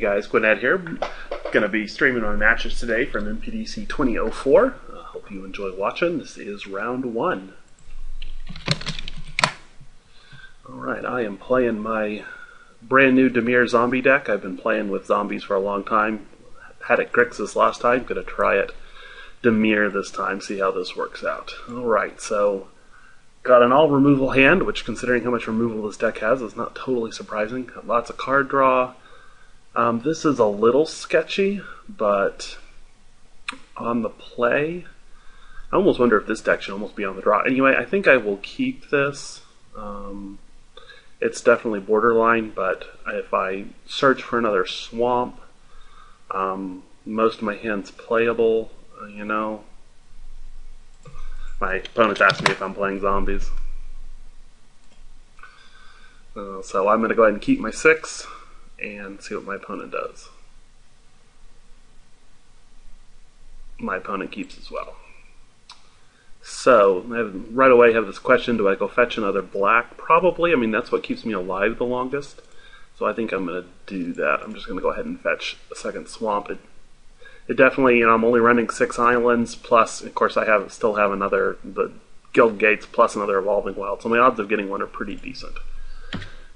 guys, gwyned here. Going to be streaming my matches today from MPDC 2004. Hope you enjoy watching. This is round one. Alright, I am playing my brand new Dimir Zombie deck. I've been playing with zombies for a long time. Had it Grixis last time. Going to try it Dimir this time, see how this works out. Alright, so got an all removal hand, which considering how much removal this deck has is not totally surprising. Got lots of card draw. This is a little sketchy, but on the play, I almost wonder if this deck should almost be on the draw. Anyway, I think I will keep this. It's definitely borderline, but if I search for another swamp, most of my hand's playable, you know. My opponent's asked me if I'm playing zombies. So I'm going to go ahead and keep my 6 and see what my opponent does. My opponent keeps as well. So, right away I have this question, do I go fetch another black? Probably. I mean, that's what keeps me alive the longest. So I think I'm going to do that. I'm just going to go ahead and fetch a second swamp. It definitely, you know, I'm only running 6 islands, plus, of course, I still have the guild gates, plus another evolving wild. So my odds of getting one are pretty decent.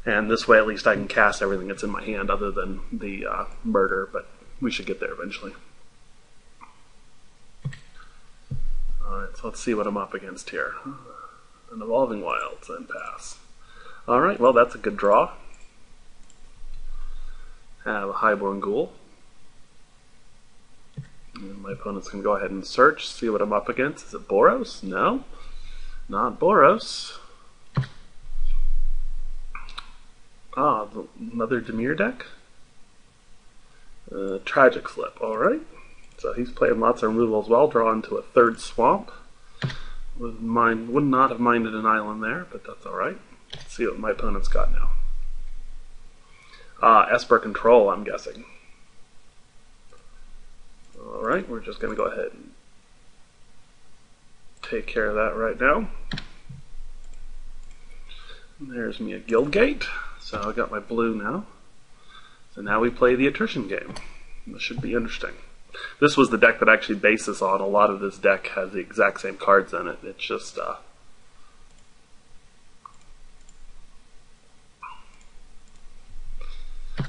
And this way, at least I can cast everything that's in my hand, other than the murder, but we should get there eventually. Alright, so let's see what I'm up against here. An evolving wilds, and pass. Alright, well, that's a good draw. Have a highborn ghoul. And my opponent's going to go ahead and search, see what I'm up against. Is it Boros? No, not Boros. Ah, another Dimir deck? Tragic Slip, alright. So he's playing lots of removal as well, draw into a third swamp. Would not have minded an island there, but that's alright. Let's see what my opponent's got now. Esper Control, I'm guessing. Alright, we're just going to go ahead and take care of that right now. And there's me a guild gate. So I got my blue now. So now we play the attrition game. This should be interesting. This was the deck that I actually based this on. A lot of this deck has the exact same cards in it. It's just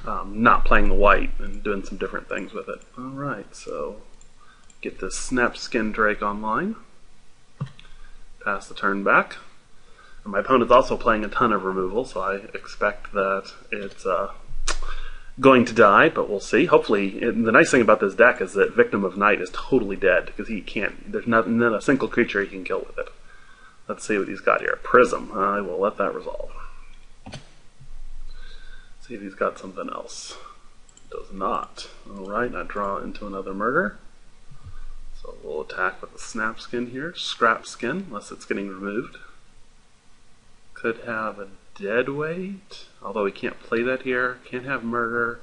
not playing the white and doing some different things with it. Alright, so get this Snapskin Drake online. Pass the turn back. And my opponent's also playing a ton of removal, so I expect that it's going to die, but we'll see. Hopefully, the nice thing about this deck is that Victim of Night is totally dead, because there's not a single creature he can kill with it. Let's see what he's got here. Prism. I will let that resolve. See if he's got something else. Does not. Alright, I draw into another murder. So we'll attack with the Snapskin here. Scrap Skin, unless it's getting removed. Could have a Deadweight, although we can't play that here. Can't have murder.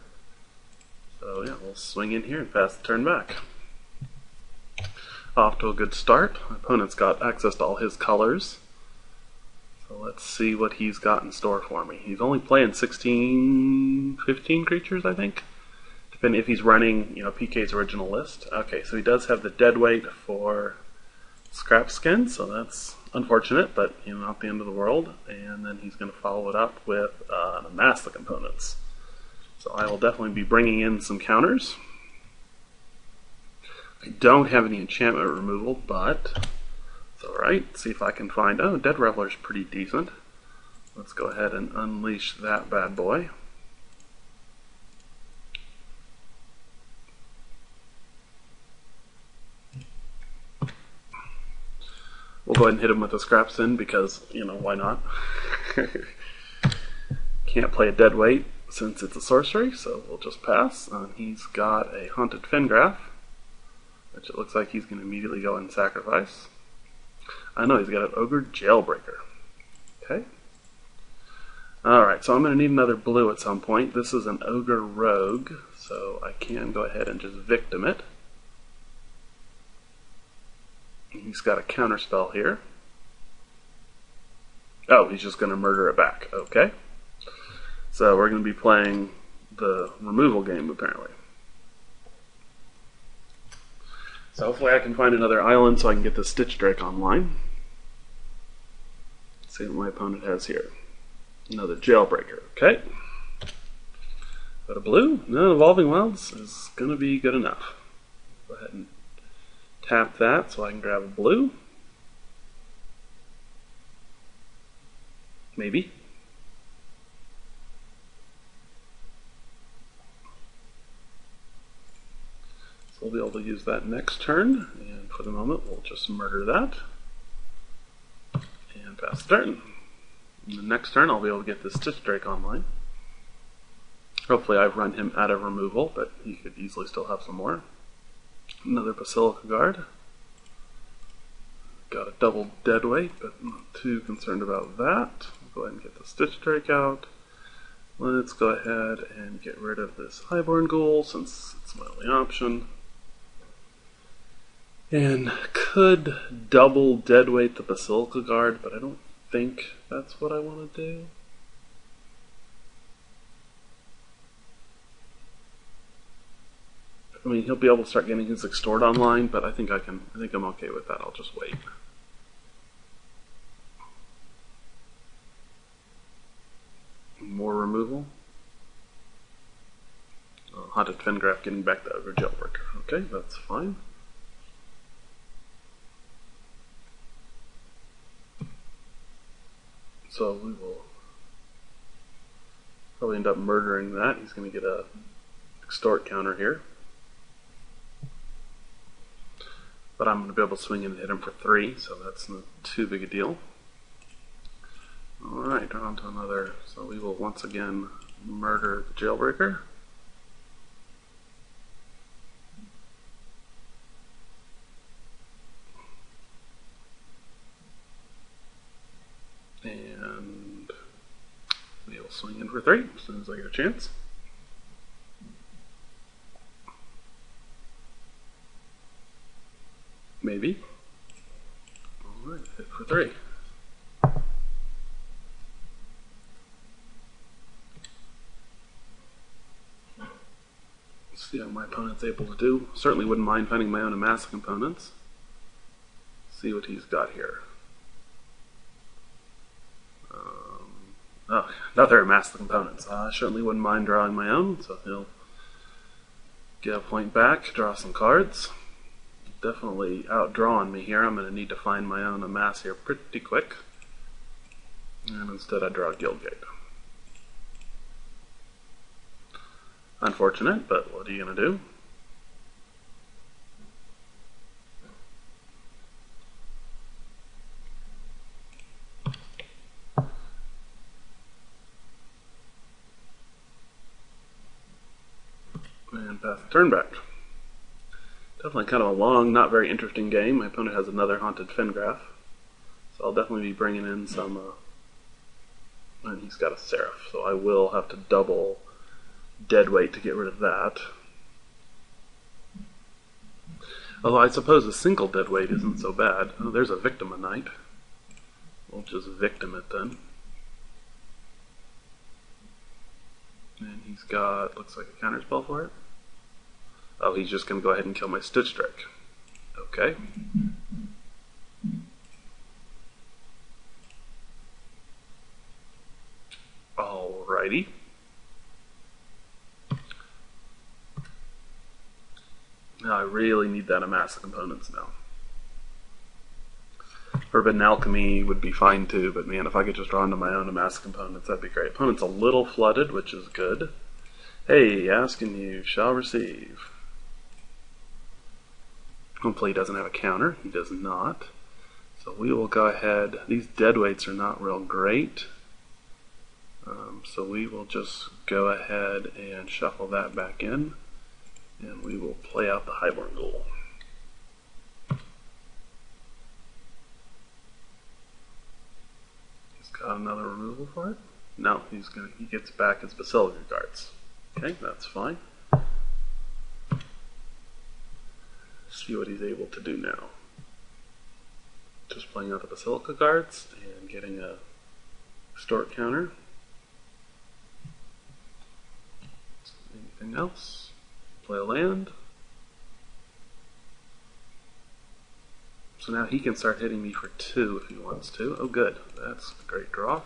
So yeah, we'll swing in here and pass the turn back. Off to a good start. My opponent's got access to all his colors. So let's see what he's got in store for me. He's only playing 15 creatures, I think. Depending if he's running, you know, PK's original list. Okay, so he does have the Deadweight for Scrap Skin, so that's unfortunate, but you know, not the end of the world. And then he's going to follow it up with amass the components. So I will definitely be bringing in some counters. I don't have any enchantment removal, but it's alright. See if I can find... Oh, Dead Reveler's pretty decent. Let's go ahead and unleash that bad boy. We'll go ahead and hit him with a Scrap Sin because, you know, why not? Can't play a Deadweight since it's a sorcery, so we'll just pass. He's got a Haunted Fingraph, which it looks like he's going to immediately go and sacrifice. I know he's got an Ogre Jailbreaker. Okay. Alright, so I'm going to need another blue at some point. This is an Ogre Rogue, so I can go ahead and just Victim it. He's got a counterspell here. Oh, he's just going to murder it back. Okay. So we're going to be playing the removal game, apparently. So hopefully I can find another island so I can get the Stitch Drake online. Let's see what my opponent has here. Another Jailbreaker, okay. But a blue? No, Evolving Wilds is going to be good enough. Go ahead and tap that so I can grab a blue. Maybe. So we'll be able to use that next turn, and for the moment we'll just murder that and pass the turn. In the next turn I'll be able to get this Stitch Drake online. Hopefully I've run him out of removal, but he could easily still have some more. Another Basilica Guard. Got a double deadweight, but not too concerned about that. We'll go ahead and get the Stitch Drake out. Let's go ahead and get rid of this Highborn Ghoul since it's my only option. And could double deadweight the Basilica Guard, but I don't think that's what I want to do. I mean, he'll be able to start getting his Extort online, but I think I'm okay with that. I'll just wait. More removal. Haunted Fengraf getting back the Ogre Jailbreaker. Okay, that's fine. So we will probably end up murdering that. He's going to get a Extort counter here. But I'm going to be able to swing in and hit him for 3, so that's not too big a deal. Alright, on to another. So we will once again murder the Jailbreaker. And we will swing in for 3 as soon as I get a chance. Maybe. Alright, hit for 3. Let's see how my opponent's able to do. Certainly wouldn't mind finding my own Amass components. See what he's got here. Oh, another Amass components. I certainly wouldn't mind drawing my own, so he'll get a point back, draw some cards. Definitely outdrawing me here. I'm going to need to find my own Amass here pretty quick. And instead I draw Guildgate. Unfortunate, but what are you going to do? And pass the turn back. Definitely kind of a long, not very interesting game. My opponent has another Haunted Fengraf. So I'll definitely be bringing in some, and he's got a Seraph, so I will have to double deadweight to get rid of that. Although I suppose a single deadweight isn't so bad. Oh, there's a Victimite. We'll just victim it then. And he's got, looks like a counterspell for it. Oh, he's just going to go ahead and kill my Stitch Drake. Okay. Alrighty. Now I really need that Amass components now. Forbidden Alchemy would be fine too, but man, if I could just draw into my own Amass components, that'd be great. Opponent's a little flooded, which is good. Hey, ask and you shall receive. Hopefully he doesn't have a counter. He does not. So we will go ahead. These deadweights are not real great. So we will just go ahead and shuffle that back in. And we will play out the Highborn Ghoul. He's got another removal for it? No, he gets back his Basilica Guards. Okay, that's fine. See what he's able to do now. Just playing out the Basilica Guards and getting a Extort counter. Anything else? Play a land. So now he can start hitting me for 2 if he wants to. Oh good, that's a great draw.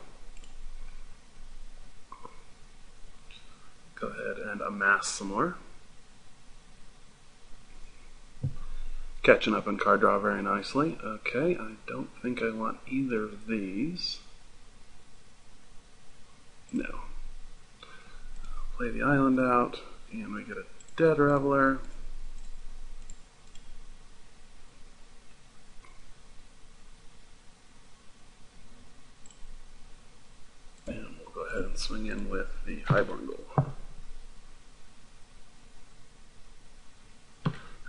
Go ahead and amass some more. Catching up in card draw very nicely. Okay, I don't think I want either of these. No. I'll play the island out, and we get a Dead Reveler. And we'll go ahead and swing in with the Highborn Ghoul.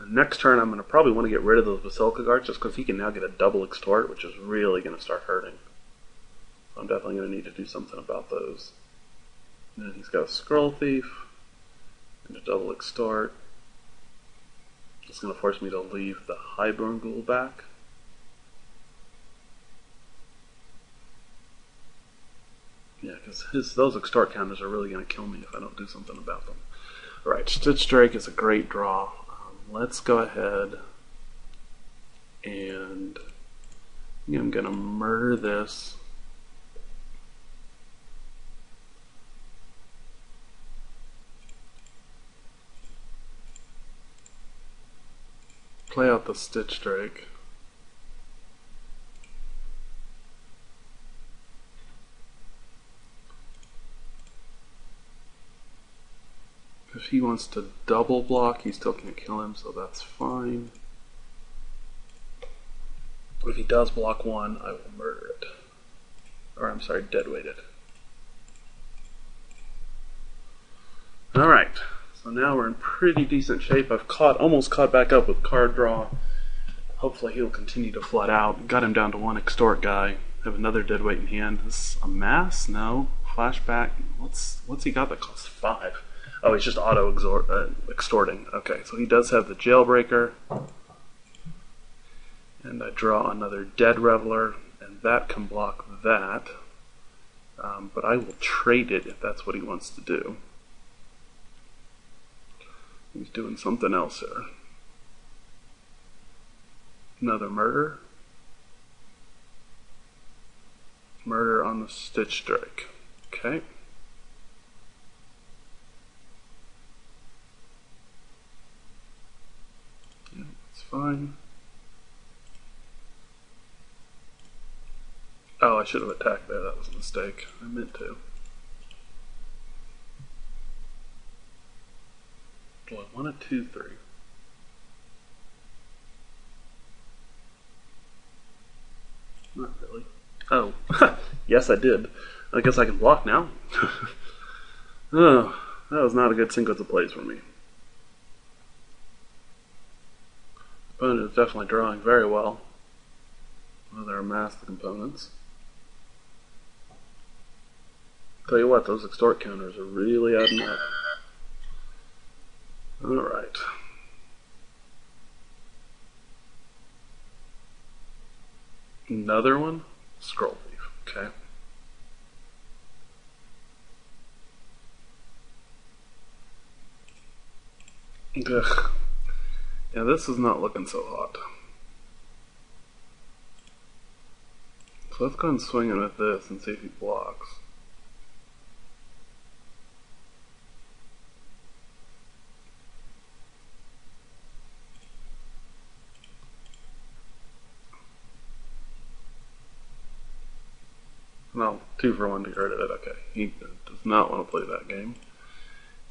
Next turn, I'm going to probably want to get rid of those Basilica Guards just because he can now get a double extort, which is really going to start hurting. So I'm definitely going to need to do something about those. And then he's got a Scroll Thief and a double extort. It's going to force me to leave the Highborn Ghoul back. Yeah, because those extort counters are really going to kill me if I don't do something about them. Alright, Stitch Drake is a great draw. Let's go ahead and I'm going to murder this. Play out the Stitch Drake. If he wants to double block, he still can't kill him, so that's fine. If he does block 1, I will murder it. Or I'm sorry, deadweight it. Alright, so now we're in pretty decent shape. I've almost caught back up with card draw. Hopefully he'll continue to flood out. Got him down to 1 extort guy. Have another deadweight in hand. This is a mass? No. Flashback. What's he got that costs 5? Oh, he's just extorting. Okay, so he does have the Jailbreaker. And I draw another Dead Reveler, and that can block that. But I will trade it if that's what he wants to do. He's doing something else here. Another murder. Murder on the Stitch Drake. Okay. Yeah, it's fine. Oh, I should have attacked there. That was a mistake. I meant to. Do I want a 2-3? Not really. Oh, yes I did. I guess I can block now. Oh, that was not a good sequence of plays for me. Opponent is definitely drawing very well. Well, they're amassed the components. Tell you what, those extort counters are really adding up. Alright. Another one? Scroll Thief. Okay. Ugh. Yeah, this is not looking so hot. So let's go and swing in with this and see if he blocks. Well, 2 for 1 to get rid of it. Okay, he does not want to play that game.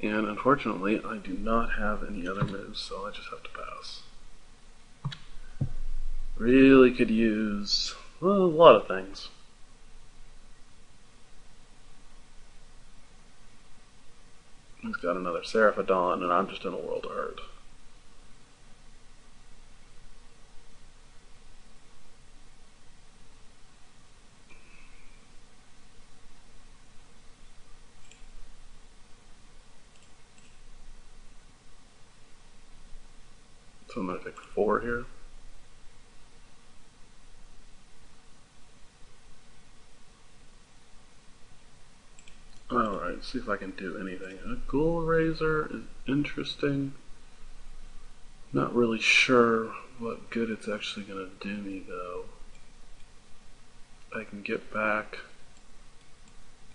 And unfortunately, I do not have any other moves, so I just have to pass. Really could use, well, a lot of things. He's got another Seraphadon, and I'm just in a world of hurt. So I'm going to take 4 here. Alright, Let's see if I can do anything. A ghoul razor is interesting. Not really sure what good it's actually going to do me though. I can get back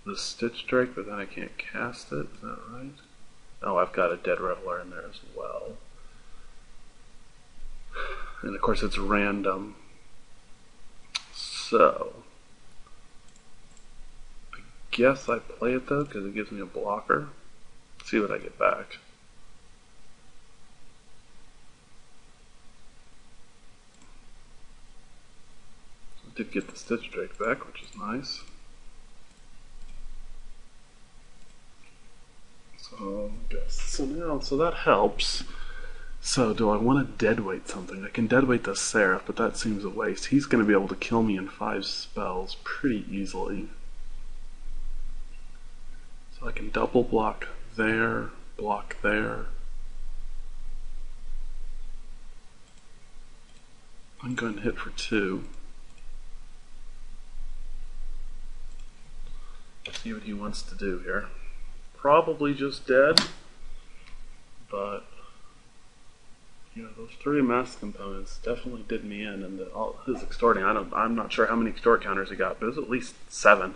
the Stitch Drake, but then I can't cast it. Is that right? Oh, I've got a Dead Reveler in there as well. And of course it's random. So I guess I play it though because it gives me a blocker. Let's see what I get back. I did get the Stitch Drake back, which is nice. So that helps. So do I want to deadweight something? I can deadweight the Seraph, but that seems a waste. He's going to be able to kill me in 5 spells pretty easily. So I can double block there, block there. I'm going to hit for 2. Let's see what he wants to do here. Probably just dead, but you know, those 3 mask components definitely did me in, and all his extorting. I'm not sure how many extort counters he got, but it was at least 7.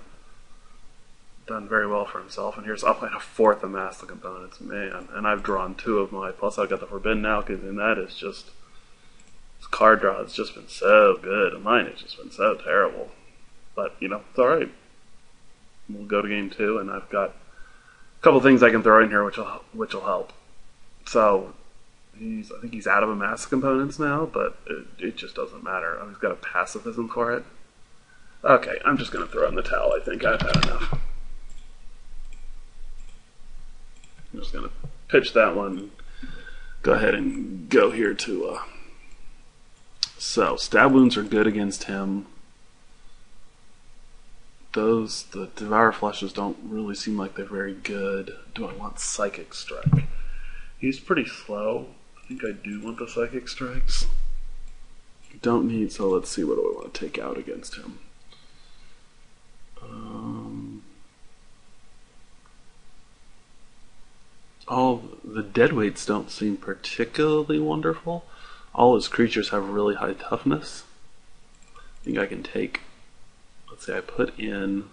Done very well for himself. And here's I'll play a 4th of mask components, man. And I've drawn 2 of my. Plus I've got the Forbidden Alchemy, and that is just his card draw has just been so good, and mine has just been so terrible. But you know, it's all right. We'll go to game 2, and I've got a couple things I can throw in here which will help. So I think he's out of a mass components now, but it just doesn't matter. He's got a pacifism for it. Okay, I'm just going to throw in the towel. I think I've had enough. I'm just going to pitch that one. Go ahead and go here to. So stab wounds are good against him. The Devour Fleshes don't really seem like they're very good. Do I want Psychic Strike? He's pretty slow. I think I do want the Psychic Strikes. Don't need, so let's see what do I want to take out against him. All the deadweights don't seem particularly wonderful. All his creatures have really high toughness. I think I can take, let's say I put in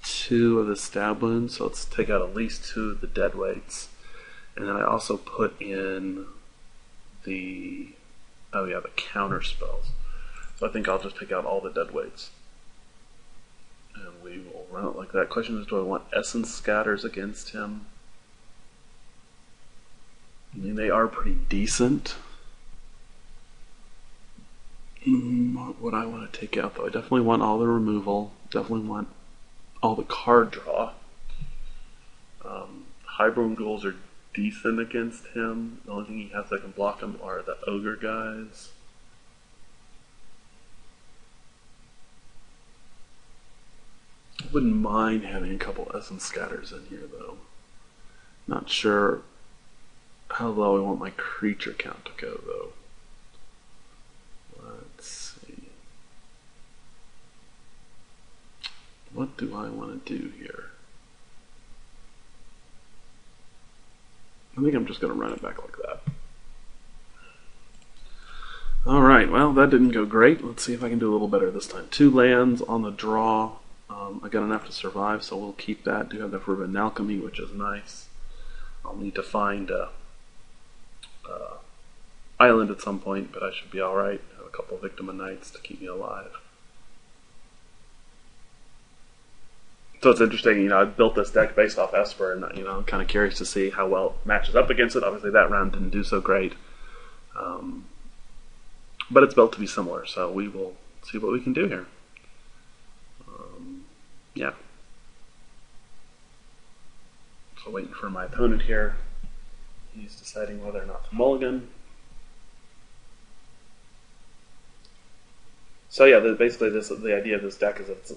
2 of the stab wounds, so let's take out at least 2 of the deadweights. And then I also put in the counter spells. So I think I'll just take out all the deadweights. And we will run it like that. Question is, do I want Essence Scatters against him? I mean, they are pretty decent. What would I want to take out, though? I definitely want all the removal. Definitely want all the card draw. Highborn Ghouls are decent against him. The only thing he has that can block him are the Ogre guys. I wouldn't mind having a couple Essence Scatters in here, though. Not sure how low I want my creature count to go, though. Let's see. What do I want to do here? I think I'm just going to run it back like that. Alright, well, that didn't go great. Let's see if I can do a little better this time. 2 lands on the draw. I got enough to survive, so we'll keep that. Do have the Forbidden Alchemy, which is nice. I'll need to find a island at some point, but I should be alright. Have a couple Victim of Nights to keep me alive. So it's interesting, I built this deck based off Esper, and I'm kind of curious to see how well it matches up against it. Obviously that round didn't do so great. But it's built to be similar, so we will see what we can do here. Yeah. So waiting for my opponent here. He's deciding whether or not to mulligan. So yeah, basically the idea of this deck is that it's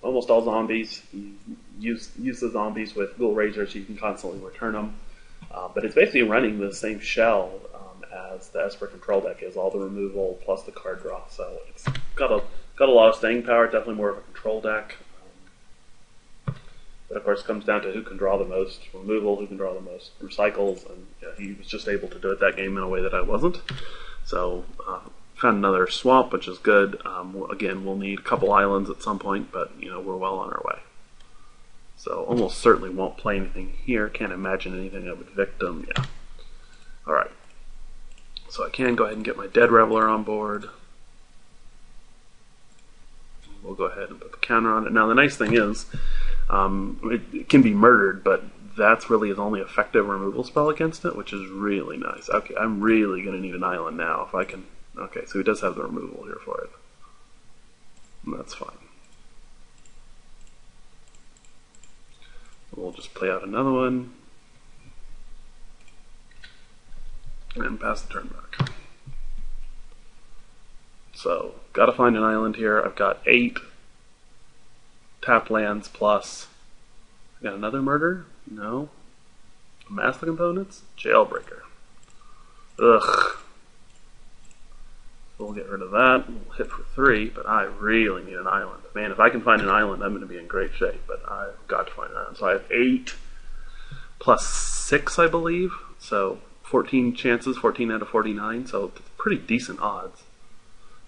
almost all zombies. You use the zombies with Ghoul Razors, so you can constantly return them. But it's basically running the same shell as the Esper control deck is, all the removal plus the card draw. So it's got a lot of staying power. Definitely more of a control deck. But of course, it comes down to who can draw the most removal, who can draw the most recycles, and he was just able to do it that game in a way that I wasn't. So, found another swamp, which is good. Again, we'll need a couple islands at some point, but we're well on our way. So, almost certainly won't play anything here. Can't imagine anything that would victim. Yeah. All right. So I can go ahead and get my Dead Reveler on board. We'll go ahead and put the counter on it. Now, the nice thing is, it can be murdered, but that's really his only effective removal spell against it, which is really nice. Okay, I'm really going to need an island now if I can. Okay, so he does have the removal here for it. That's fine. We'll just play out another one. And pass the turn back. So, gotta find an island here. I've got 8 tap lands plus. I got another murder? No. Amass the components? Jailbreaker. Ugh. We'll get rid of that. We'll hit for 3, but I really need an island. Man, if I can find an island, I'm going to be in great shape, but I've got to find an island. So I have 8 plus 6, I believe. So 14 chances, 14 out of 49, so it's pretty decent odds.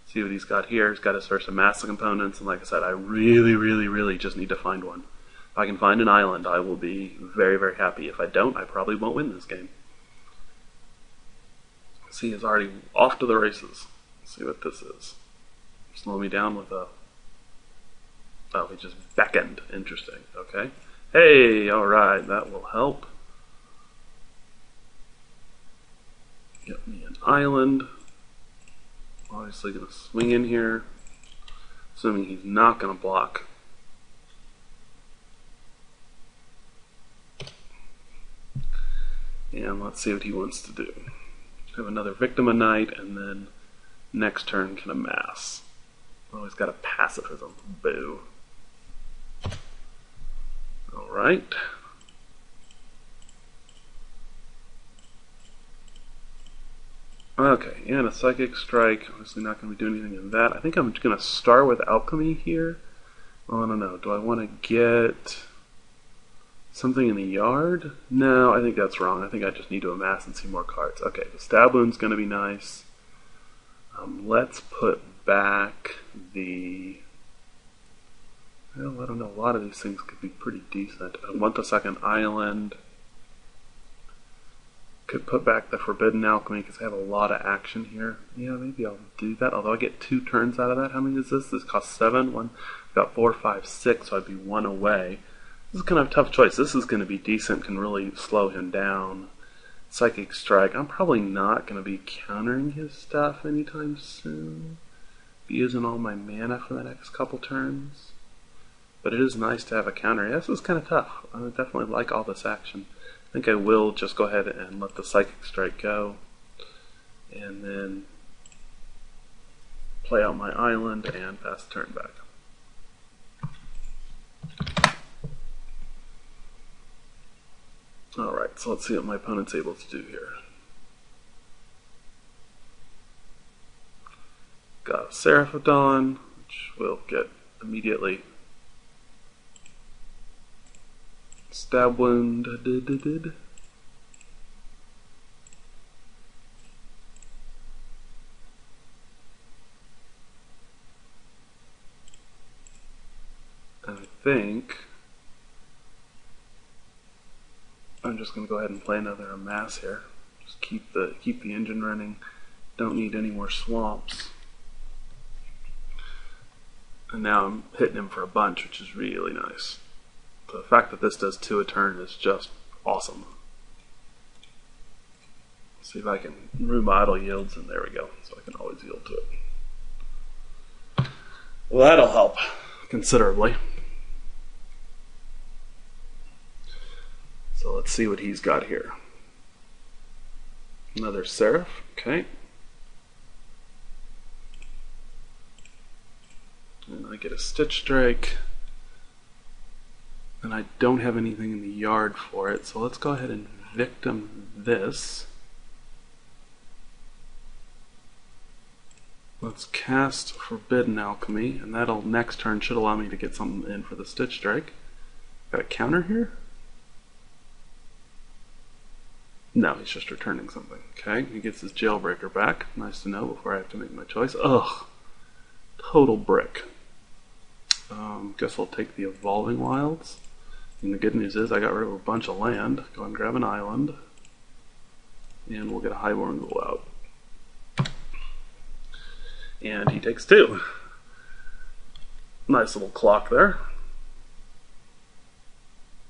See what he's got here. He's got his first amass the components, and like I said, I really, really, really just need to find one. If I can find an island, I will be very, very happy. If I don't, I probably won't win this game. See, he's already off to the races. Let's see what this is. Slow me down with a... Oh, he just beckoned. Interesting. Okay. Hey, alright, that will help. Get me an island. Obviously going to swing in here, assuming he's not going to block. And let's see what he wants to do. Have another victim a night, and then next turn can amass. Oh, he's got a pacifism. Boo. Alright. Okay, and a Psychic Strike. Obviously not going to be doing anything in that. I think I'm going to start with Alchemy here. Oh, I don't know. Do I want to get something in the yard? No, I think that's wrong. I think I just need to amass and see more cards. Okay, the Stab Wound's going to be nice. Let's put back the... Well, I don't know. A lot of these things could be pretty decent. I want the second island. Could put back the Forbidden Alchemy because I have a lot of action here. Yeah, maybe I'll do that. Although I get 2 turns out of that. How many is this? This costs 7. One, I've got 4, 5, 6, so I'd be 1 away. This is kind of a tough choice. This is going to be decent. Can really slow him down. Psychic Strike. I'm probably not going to be countering his stuff anytime soon. Be using all my mana for the next couple turns. But it is nice to have a counter. Yeah, this is kind of tough. I definitely like all this action. I think I will just go ahead and let the Psychic Strike go, and then play out my island and pass the turn back. Alright, so let's see what my opponent's able to do here. Got a Seraph of Dawn, which will get immediately Stab Wound. I think I'm just going to go ahead and play another Amass here. Just keep the engine running. Don't need any more swamps. And now I'm hitting him for a bunch, which is really nice. The fact that this does 2 a turn is just awesome. Let's see if I can room idle yields, and there we go. So I can always yield to it. Well, that'll help considerably. So let's see what he's got here. Another Seraph, okay. And I get a Stitch Strike. And I don't have anything in the yard for it, so let's go ahead and victim this. Let's cast Forbidden Alchemy, and that'll next turn should allow me to get something in for the Stitch Strike. Got a counter here? No, he's just returning something. Okay, he gets his jailbreaker back. Nice to know before I have to make my choice. Ugh, total brick. Guess I'll take the Evolving Wilds. And the good news is I got rid of a bunch of land. Go and grab an island. And we'll get a Highborn Ghoul out. And he takes 2. Nice little clock there.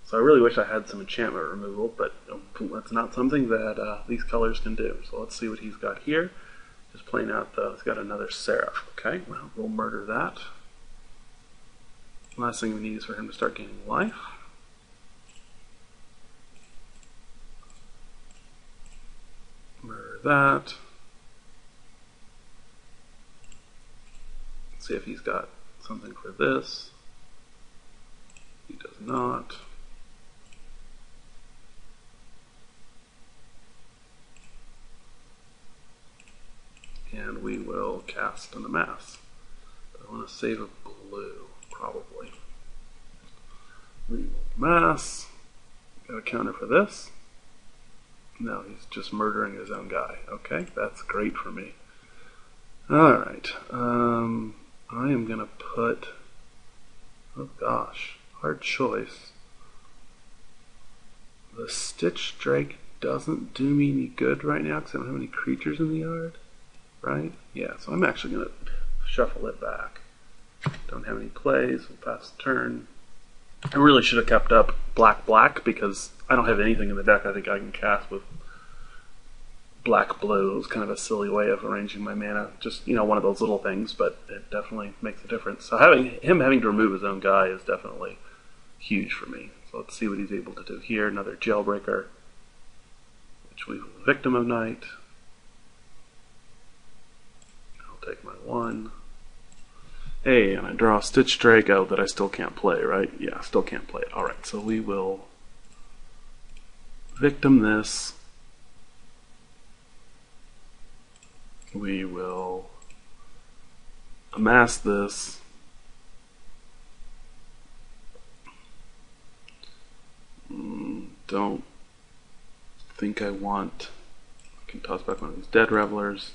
So I really wish I had some enchantment removal, but that's not something that these colors can do. So let's see what he's got here. Just playing out he's got another Seraph. Okay, well, we'll murder that. Last thing we need is for him to start gaining life. Murder that. Let's see if he's got something for this. He does not. And we will cast an Amass. I want to save a blue, probably. We will Amass. Got a counter for this. No, he's just murdering his own guy. Okay, that's great for me. Alright, I am going to put, oh gosh, hard choice. The Stitch Drake doesn't do me any good right now because I don't have any creatures in the yard, right? Yeah, so I'm actually going to shuffle it back. Don't have any plays, we'll pass the turn. I really should have kept up black because I don't have anything in the deck I think I can cast with black-blue. It was kind of a silly way of arranging my mana. Just, one of those little things, but it definitely makes a difference. So having to remove his own guy is definitely huge for me. So let's see what he's able to do here. Another Jailbreaker, which we will Victim of Night. I'll take my 1. Hey, and I draw Stitch Drake out that I still can't play, right? Yeah, still can't play it. Alright, so we will Victim this. We will Amass this. Don't think I want. I can toss back one of these Dead Revelers.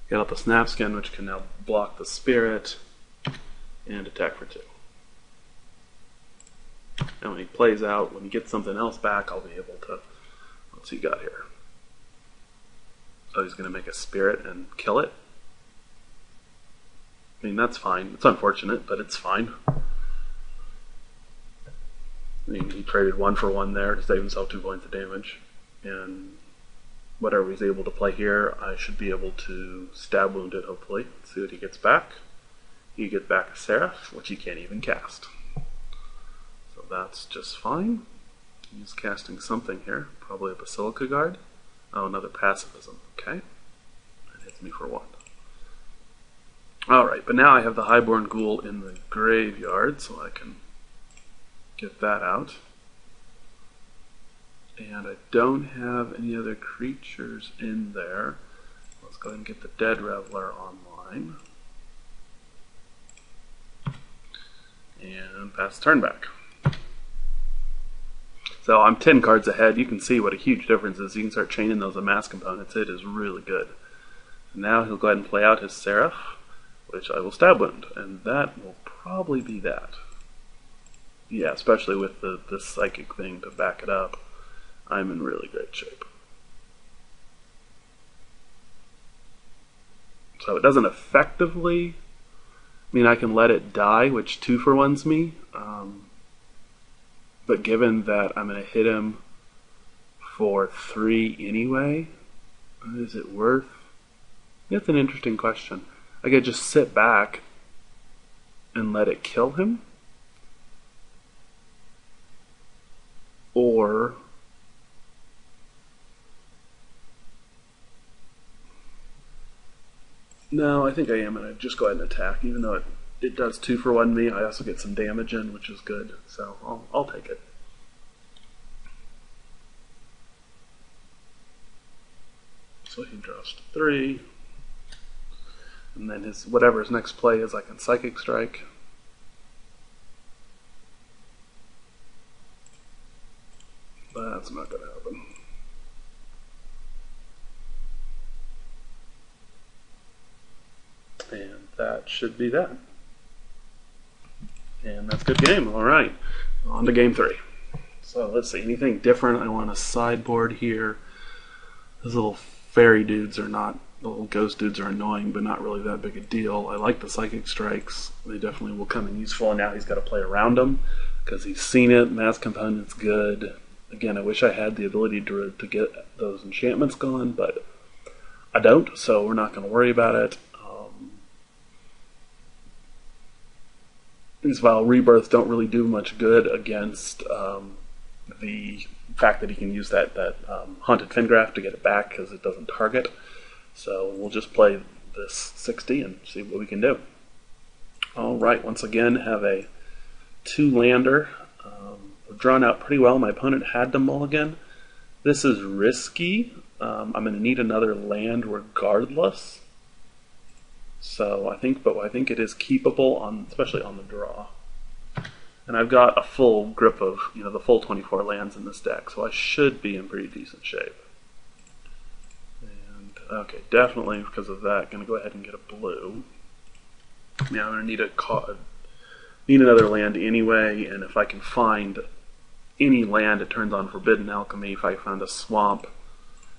Get out the Snapskin, which can now block the Spirit, and attack for 2. And when he plays out, when he gets something else back, I'll be able to. What's he got here? Oh, he's going to make a Spirit and kill it? I mean, that's fine. It's unfortunate, but it's fine. I mean, he traded 1 for 1 there to save himself 2 points of damage. And whatever he's able to play here, I should be able to stab wound it, hopefully. Let's see what he gets back. He gets back a Seraph, which he can't even cast. So that's just fine. He's casting something here. Probably a Basilica Guard. Oh, another Pacifism. Okay. That hits me for 1. Alright, but now I have the Highborn Ghoul in the graveyard, so I can get that out. And I don't have any other creatures in there. Let's go ahead and get the Dead Reveler online. And pass the turn back. So I'm 10 cards ahead. You can see what a huge difference is. You can start chaining those Amass components. It is really good. Now he'll go ahead and play out his Seraph, which I will stab wound. And that will probably be that. Yeah, especially with the psychic thing to back it up. I'm in really great shape. So it doesn't effectively... I mean, I can let it die, which 2 for 1's me. But given that I'm going to hit him for 3 anyway, is it worth? That's an interesting question. I could just sit back and let it kill him, or no, I think I am going to just go ahead and attack, even though it does 2 for 1 me. I also get some damage in, which is good, so I'll take it. So he draws 3, and then whatever his next play is, I can Psychic Strike. that should be that. And that's a good game. All right, on to game 3. So let's see, anything different? I want a sideboard here. Those little fairy dudes are not, the little ghost dudes are annoying, but not really that big a deal. I like the psychic strikes. They definitely will come in useful, and now he's got to play around them because he's seen it. Mass component's good. Again, I wish I had the ability to get those enchantments going, but I don't, so we're not going to worry about it. These Vile Rebirths don't really do much good against the fact that he can use that Haunted Fingraph to get it back because it doesn't target. So we'll just play this 60 and see what we can do. Alright, once again have a 2-lander. Drawn out pretty well. My opponent had to mulligan. This is risky. I'm going to need another land regardless. So I think it is keepable especially on the draw. And I've got a full grip of the full 24 lands in this deck, so I should be in pretty decent shape. And okay, definitely because of that, going to go ahead and get a blue. Now I'm going to need another land anyway, and if I can find any land, it turns on Forbidden Alchemy. If I found a swamp.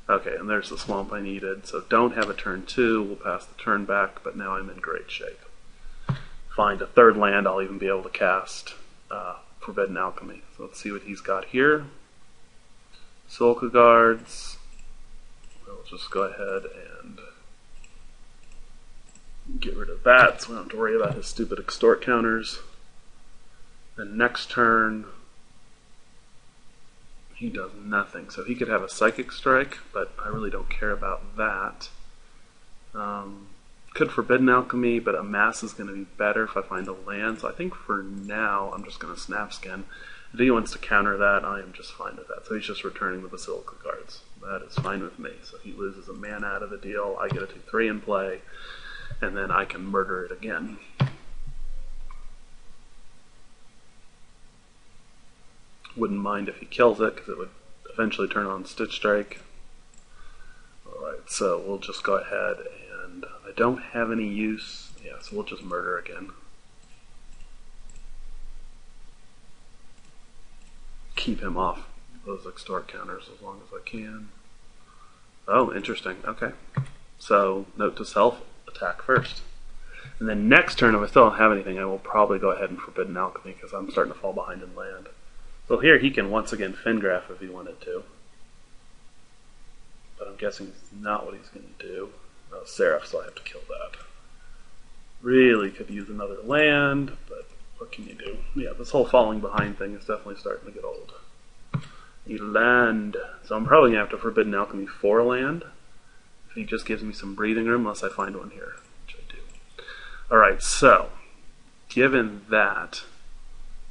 Okay, and there's the swamp I needed. So don't have a turn 2. We'll pass the turn back, but now I'm in great shape. Find a 3rd land, I'll even be able to cast Forbidden Alchemy. So let's see what he's got here. Soulka Guards. We'll just go ahead and get rid of that so we don't have to worry about his stupid extort counters. And next turn, he does nothing. So he could have a Psychic Strike, but I really don't care about that. Could Forbidden Alchemy, but Amass is going to be better if I find a land. So I think for now, I'm just going to Snap Skin. If he wants to counter that, I am just fine with that. So he's just returning the Basilica Guards. That is fine with me. So he loses a mana out of the deal. I get a 2/3 in play, and then I can murder it again. Wouldn't mind if he kills it, because it would eventually turn on Stitch Strike. Alright, so we'll just go ahead and I don't have any use. Yeah, so we'll just murder again. Keep him off those extort counters as long as I can. Oh, interesting. Okay. So, note to self, attack first. And then next turn, if I still don't have anything, I will probably go ahead and Forbidden Alchemy, because I'm starting to fall behind in land. So here he can once again Fingraph if he wanted to. But I'm guessing it's not what he's going to do. Oh, Seraph, so I have to kill that. Really could use another land, but what can you do? Yeah, this whole falling behind thing is definitely starting to get old. Need land. So I'm probably going to have to Forbidden Alchemy 4 land. If he just gives me some breathing room, unless I find one here, which I do. Alright, so, given that,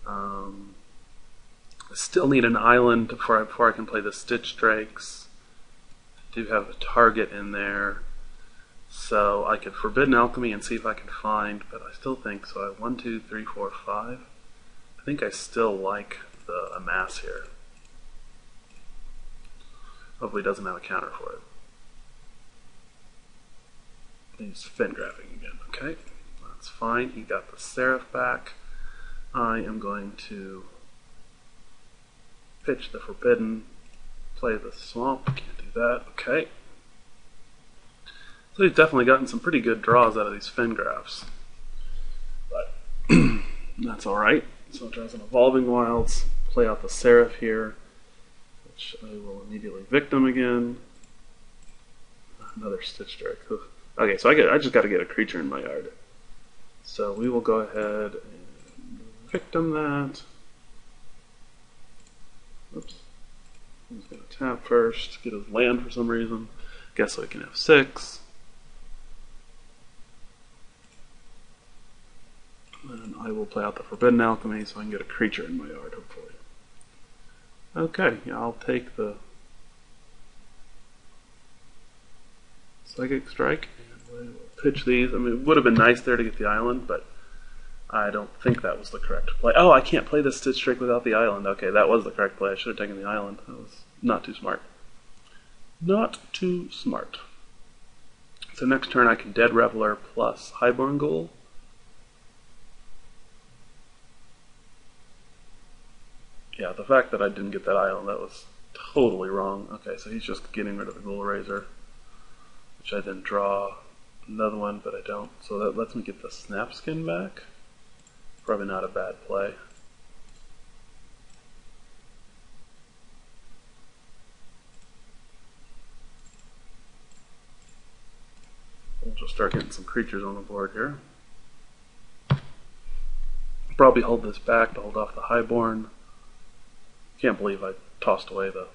I still need an island before I can play the Stitch Strikes. I do have a target in there. So I could Forbidden Alchemy and see if I can find, but I still think, so I have 1, 2, 3, 4, 5. I think I still like the Amass here. Hopefully it doesn't have a counter for it. He's Fingraphing again, okay. That's fine, he got the Seraph back. I am going to pitch the Forbidden, play the Swamp, can't do that, okay. So he's definitely gotten some pretty good draws out of these Fingraphs. But that's alright. So I'll draw some Evolving Wilds, play out the Seraph here, which I will immediately Victim again. Another Stitch Strike. Okay, so I just got to get a creature in my yard. So we will go ahead and Victim that. Oops. He's going to tap first, get his land for some reason. Guess so I can have 6. And I will play out the Forbidden Alchemy so I can get a creature in my yard, hopefully. Okay, yeah, I'll take the Psychic Strike and we will pitch these. I mean, it would have been nice there to get the island, but I don't think that was the correct play. Oh, I can't play the Stitch Strike without the island. Okay, that was the correct play. I should have taken the island. That was not too smart. Not too smart. So next turn I can Dead Reveler plus Highborn Ghoul. Yeah, the fact that I didn't get that island, that was totally wrong. Okay, so he's just getting rid of the Ghoul Razor, which I then draw another one, but I don't. So that lets me get the Snap Skin back. Probably not a bad play. We'll just start getting some creatures on the board here. Probably hold this back to hold off the Highborn. Can't believe I tossed away the...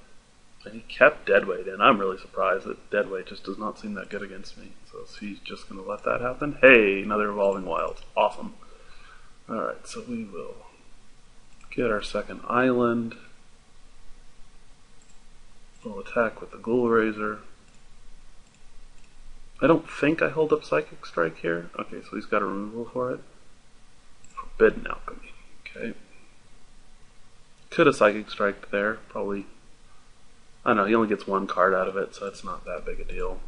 And he kept Deadweight in. I'm really surprised that Deadweight just does not seem that good against me. So is he just going to let that happen? Hey, another Evolving Wilds. Awesome. Alright, so we will get our second island. We'll attack with the Ghoul Razor. I don't think I hold up Psychic Strike here. Okay, so he's got a removal for it. Forbidden Alchemy. Okay. Could have Psychic Strike there. Probably. I don't know, he only gets one card out of it, so it's not that big a deal.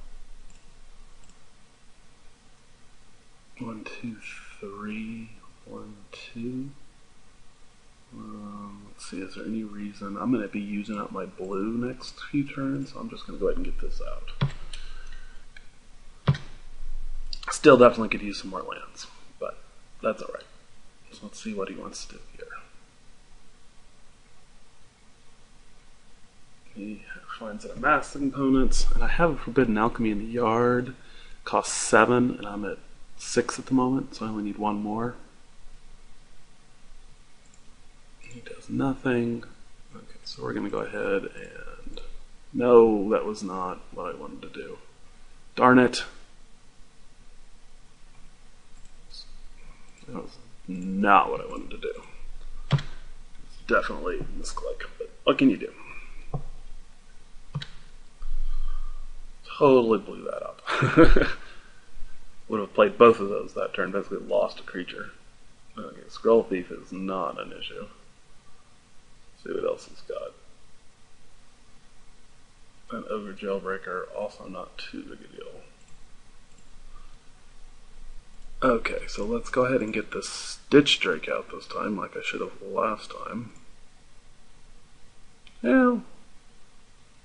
1, 2, 3. 1, 2. Let's see, is there any reason? I'm going to be using up my blue next few turns, so I'm just going to go ahead and get this out. Still definitely could use some more lands, but that's alright. So let's see what he wants to do here. He finds that amass components, and I have a Forbidden Alchemy in the yard. Costs 7, and I'm at 6 at the moment, so I only need one more. He does nothing. Okay, so we're going to go ahead and... No, that was not what I wanted to do. Darn it. That was not what I wanted to do. It's definitely a misclick, but what can you do? Totally blew that up. Would have played both of those that turn, basically lost a creature. Okay, Scroll Thief is not an issue. Let's see what else he's got. An Ogre Jailbreaker, also not too big a deal. Okay, so let's go ahead and get the Stitch Drake out this time, like I should have last time. Well,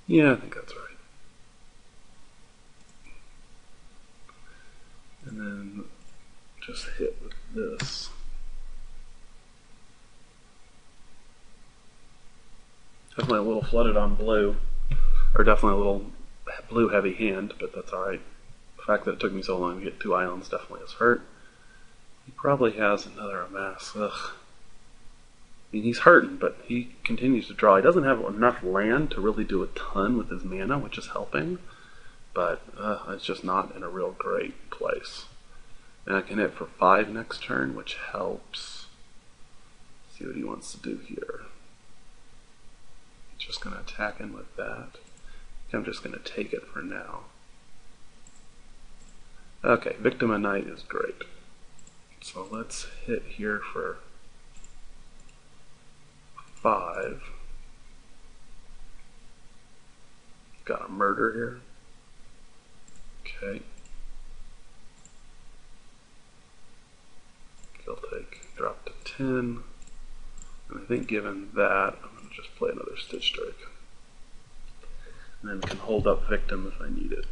yeah, I think that's right. And then just hit with this. Definitely a little flooded on blue, or definitely a little blue heavy hand, but that's alright. The fact that it took me so long to get 2 islands definitely has hurt. He probably has another amass. Ugh. I mean, he's hurting, but he continues to draw. He doesn't have enough land to really do a ton with his mana, which is helping. But it's just not in a real great place. And I can hit for 5 next turn, which helps. Let's see what he wants to do here. He's just going to attack him with that. I'm just going to take it for now. Okay, Victim of Night is great. So let's hit here for 5. Got a murder here. Okay. He'll take, drop to 10. And I think given that, I'm going to just play another Stitch Drake. And then can hold up Victim if I need it.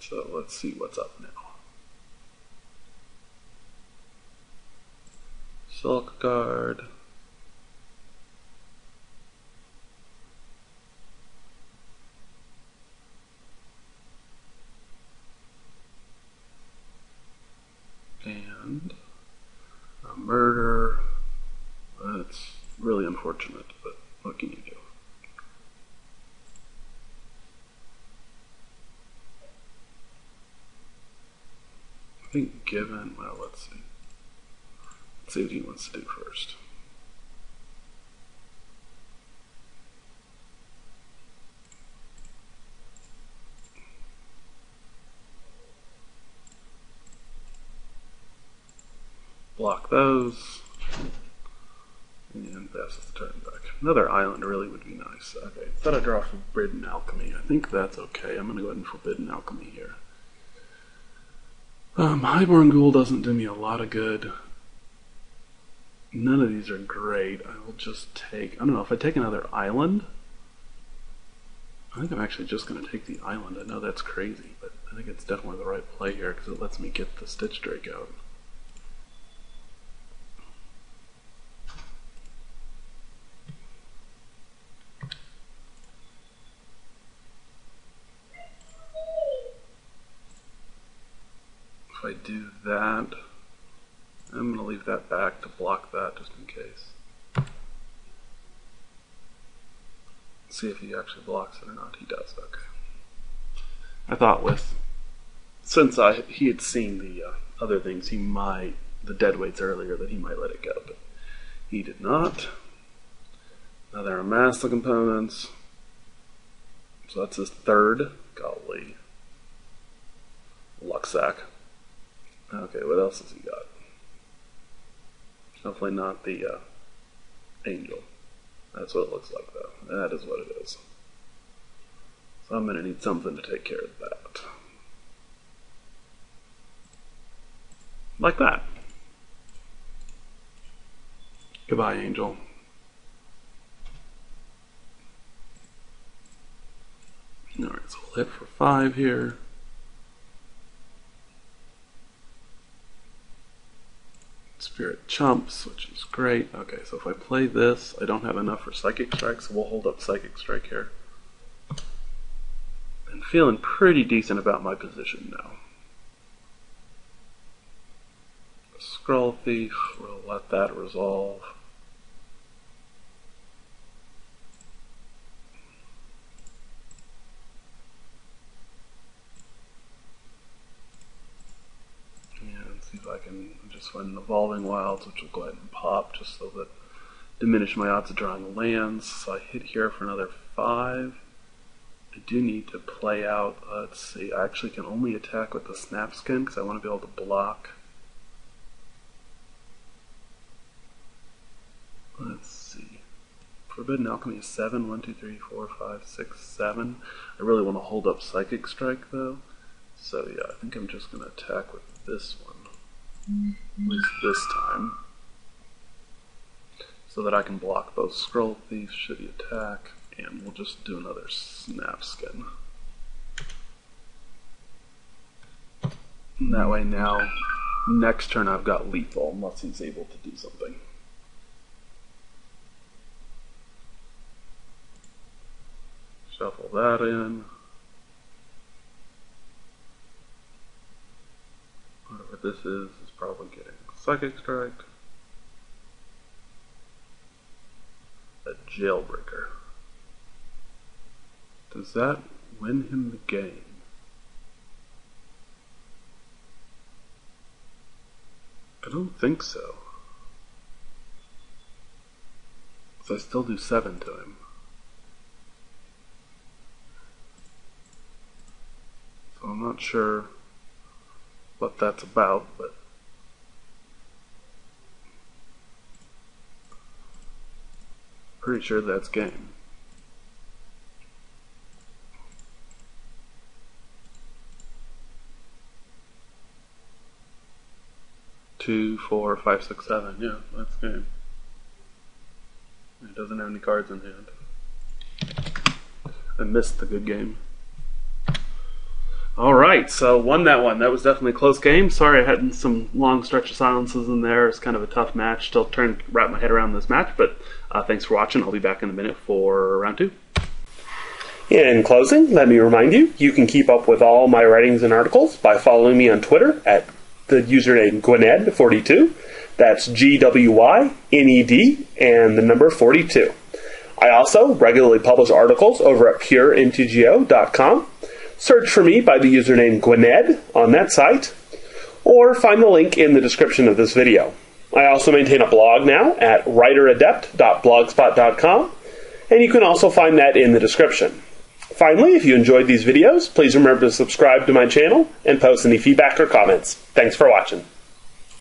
So let's see what's up now. Silk Guard. And a murder. That's really unfortunate, but what can you do? I think given, well, let's see. Let's see what he wants to do first. Block those. And and passes the turn back. Another island really would be nice. Okay, instead I draw Forbidden Alchemy. I think that's okay. I'm going to go ahead and Forbidden Alchemy here. Highborn Ghoul doesn't do me a lot of good. None of these are great. I will just take, I don't know, if I take another island, I think I'm actually just going to take the island. I know that's crazy, but I think it's definitely the right play here because it lets me get the Stitch Drake out. If I do that, I'm going to leave that back to block that just in case. See if he actually blocks it or not. He does. Okay. I thought since he had seen the other things, the deadweights earlier, that he might let it go, but he did not. Now there are master components. So that's his third. Golly. Lucksack. Okay, what else has he got? Hopefully not the angel. That's what it looks like, though. That is what it is. So I'm going to need something to take care of that. Like that. Goodbye, angel. Alright, so we'll hit for 5 here. Spirit chumps, which is great. Okay, so if I play this, I don't have enough for Psychic Strike, so we'll hold up Psychic Strike here. I'm feeling pretty decent about my position now. Scroll Thief, we'll let that resolve. And see if I can just find an Evolving Wilds, which will go ahead and pop just so that diminish my odds of drawing lands. So I hit here for another 5. I do need to play out, let's see, I actually can only attack with the Snap Skin because I want to be able to block. Let's see. Forbidden Alchemy is 7. 1, 2, 3, 4, 5, 6, 7. I really want to hold up Psychic Strike though. So yeah, I think I'm just going to attack with this one. At least this time. So that I can block both Scroll Thief should he attack. And we'll just do another Snap Skin. And that way now, next turn I've got lethal unless he's able to do something. Shuffle that in. Whatever this is probably getting Psychic Strike. A Jailbreaker. Does that win him the game? I don't think so. So I still do 7 to him. So I'm not sure what that's about, but pretty sure that's game. Two, 4, 5, 6, 7. Yeah, that's game. He doesn't have any cards in hand. I missed the good game. Alright, so won that one. That was definitely a close game. Sorry I had some long stretch of silences in there. It's kind of a tough match. Still trying to wrap my head around this match, but thanks for watching. I'll be back in a minute for round 2. In closing, let me remind you, you can keep up with all my writings and articles by following me on Twitter at the username gwyned42. That's GWYNED and the number 42. I also regularly publish articles over at puremtgo.com. Search for me by the username gwyned on that site, or find the link in the description of this video. I also maintain a blog now at writeradept.blogspot.com, and you can also find that in the description. Finally, if you enjoyed these videos, please remember to subscribe to my channel and post any feedback or comments. Thanks for watching.